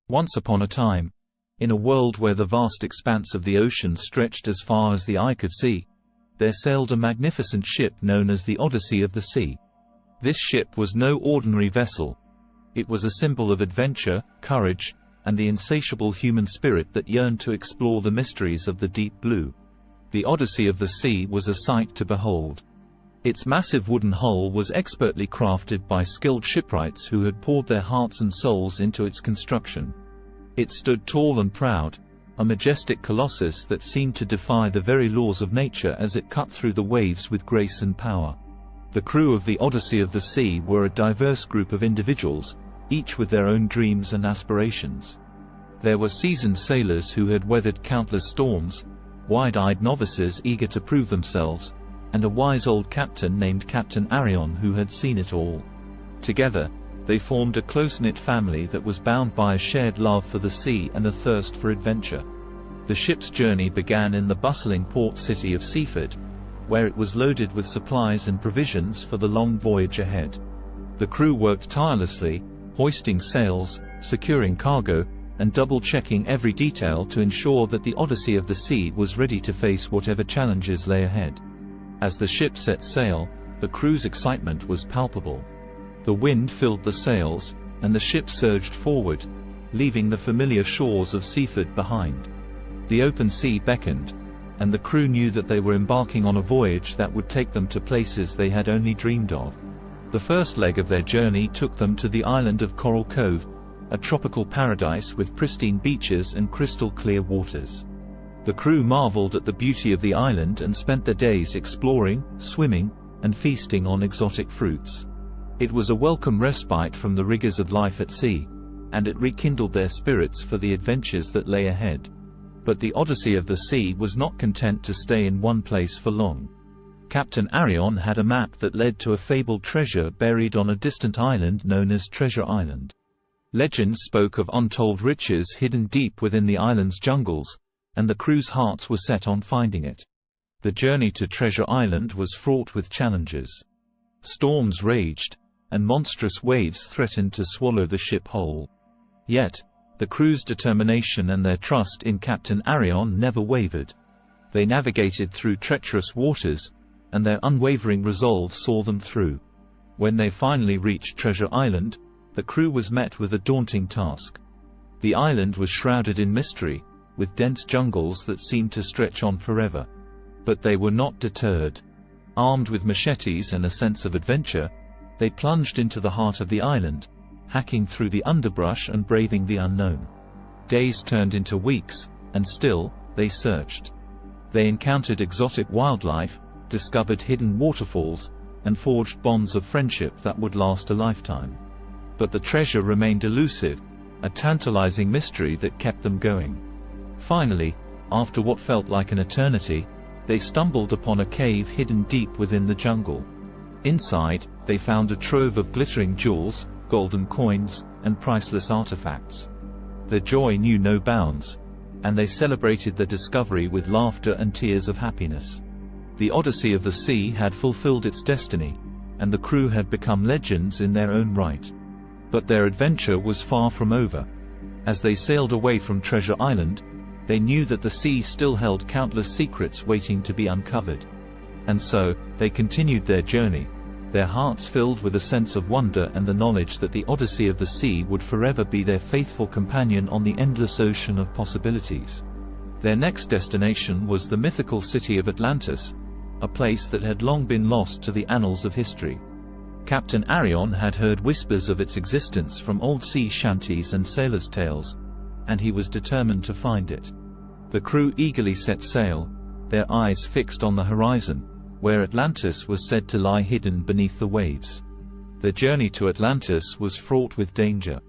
Once upon a time, in a world where the vast expanse of the ocean stretched as far as the eye could see, there sailed a magnificent ship known as the Odyssey of the Sea. This ship was no ordinary vessel. It was a symbol of adventure, courage, and the insatiable human spirit that yearned to explore the mysteries of the deep blue. The Odyssey of the Sea was a sight to behold. Its massive wooden hull was expertly crafted by skilled shipwrights who had poured their hearts and souls into its construction. It stood tall and proud, a majestic colossus that seemed to defy the very laws of nature as it cut through the waves with grace and power. The crew of the Odyssey of the Sea were a diverse group of individuals, each with their own dreams and aspirations. There were seasoned sailors who had weathered countless storms, wide-eyed novices eager to prove themselves, and a wise old captain named Captain Arion who had seen it all. Together, they formed a close-knit family that was bound by a shared love for the sea and a thirst for adventure. The ship's journey began in the bustling port city of Seaford, where it was loaded with supplies and provisions for the long voyage ahead. The crew worked tirelessly, hoisting sails, securing cargo, and double-checking every detail to ensure that the Odyssey of the Sea was ready to face whatever challenges lay ahead. As the ship set sail, the crew's excitement was palpable. The wind filled the sails, and the ship surged forward, leaving the familiar shores of Seaford behind. The open sea beckoned, and the crew knew that they were embarking on a voyage that would take them to places they had only dreamed of. The first leg of their journey took them to the island of Coral Cove, a tropical paradise with pristine beaches and crystal-clear waters. The crew marveled at the beauty of the island and spent their days exploring, swimming, and feasting on exotic fruits. It was a welcome respite from the rigors of life at sea, and it rekindled their spirits for the adventures that lay ahead. But the Odyssey of the Sea was not content to stay in one place for long. Captain Arion had a map that led to a fabled treasure buried on a distant island known as Treasure Island. Legends spoke of untold riches hidden deep within the island's jungles, and the crew's hearts were set on finding it. The journey to Treasure Island was fraught with challenges. Storms raged, and monstrous waves threatened to swallow the ship whole. Yet, the crew's determination and their trust in Captain Arion never wavered. They navigated through treacherous waters, and their unwavering resolve saw them through. When they finally reached Treasure Island, the crew was met with a daunting task. The island was shrouded in mystery, with dense jungles that seemed to stretch on forever. But they were not deterred. Armed with machetes and a sense of adventure, they plunged into the heart of the island, hacking through the underbrush and braving the unknown. Days turned into weeks, and still, they searched. They encountered exotic wildlife, discovered hidden waterfalls, and forged bonds of friendship that would last a lifetime. But the treasure remained elusive, a tantalizing mystery that kept them going. Finally, after what felt like an eternity, they stumbled upon a cave hidden deep within the jungle. Inside, they found a trove of glittering jewels, golden coins, and priceless artifacts. Their joy knew no bounds, and they celebrated the discovery with laughter and tears of happiness. The Odyssey of the Sea had fulfilled its destiny, and the crew had become legends in their own right. But their adventure was far from over. As they sailed away from Treasure Island, they knew that the sea still held countless secrets waiting to be uncovered. And so, they continued their journey, their hearts filled with a sense of wonder and the knowledge that the Odyssey of the Sea would forever be their faithful companion on the endless ocean of possibilities. Their next destination was the mythical city of Atlantis, a place that had long been lost to the annals of history. Captain Arion had heard whispers of its existence from old sea shanties and sailors' tales, and he was determined to find it. The crew eagerly set sail, their eyes fixed on the horizon, where Atlantis was said to lie hidden beneath the waves. Their journey to Atlantis was fraught with danger.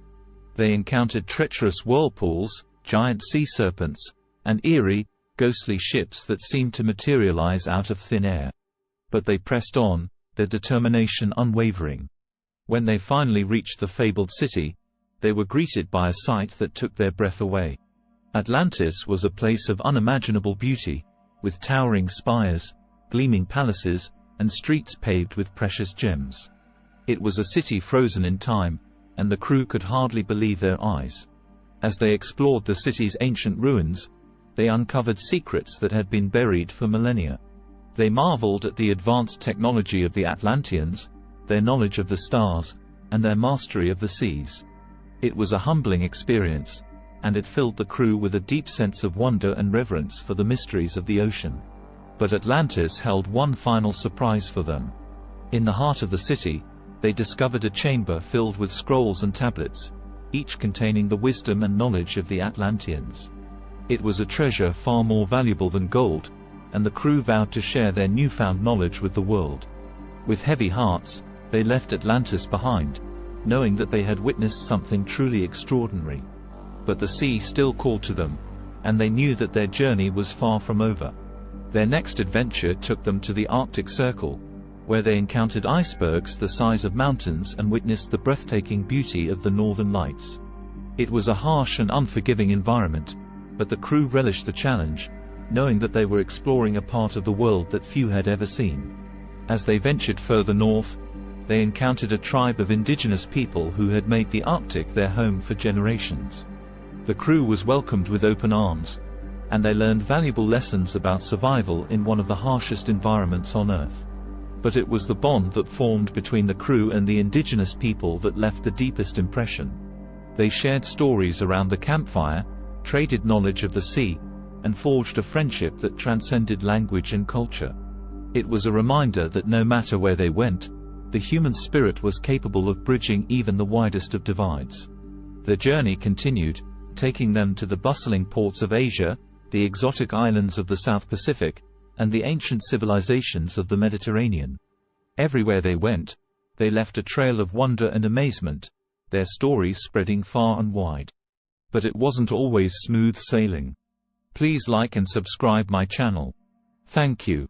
They encountered treacherous whirlpools, giant sea serpents, and eerie, ghostly ships that seemed to materialize out of thin air. But they pressed on, their determination unwavering. When they finally reached the fabled city, they were greeted by a sight that took their breath away. Atlantis was a place of unimaginable beauty, with towering spires, gleaming palaces, and streets paved with precious gems. It was a city frozen in time, and the crew could hardly believe their eyes. As they explored the city's ancient ruins, they uncovered secrets that had been buried for millennia. They marveled at the advanced technology of the Atlanteans, their knowledge of the stars, and their mastery of the seas. It was a humbling experience, and it filled the crew with a deep sense of wonder and reverence for the mysteries of the ocean. But Atlantis held one final surprise for them. In the heart of the city, they discovered a chamber filled with scrolls and tablets, each containing the wisdom and knowledge of the Atlanteans. It was a treasure far more valuable than gold, and the crew vowed to share their newfound knowledge with the world. With heavy hearts, they left Atlantis behind, knowing that they had witnessed something truly extraordinary. But the sea still called to them, and they knew that their journey was far from over. Their next adventure took them to the Arctic Circle, where they encountered icebergs the size of mountains and witnessed the breathtaking beauty of the Northern Lights. It was a harsh and unforgiving environment, but the crew relished the challenge, knowing that they were exploring a part of the world that few had ever seen. As they ventured further north, they encountered a tribe of indigenous people who had made the Arctic their home for generations. The crew was welcomed with open arms, and they learned valuable lessons about survival in one of the harshest environments on Earth. But it was the bond that formed between the crew and the indigenous people that left the deepest impression. They shared stories around the campfire, traded knowledge of the sea, and forged a friendship that transcended language and culture. It was a reminder that no matter where they went, the human spirit was capable of bridging even the widest of divides. Their journey continued, taking them to the bustling ports of Asia, the exotic islands of the South Pacific, and the ancient civilizations of the Mediterranean. Everywhere they went, they left a trail of wonder and amazement, their stories spreading far and wide. But it wasn't always smooth sailing. Please like and subscribe my channel. Thank you.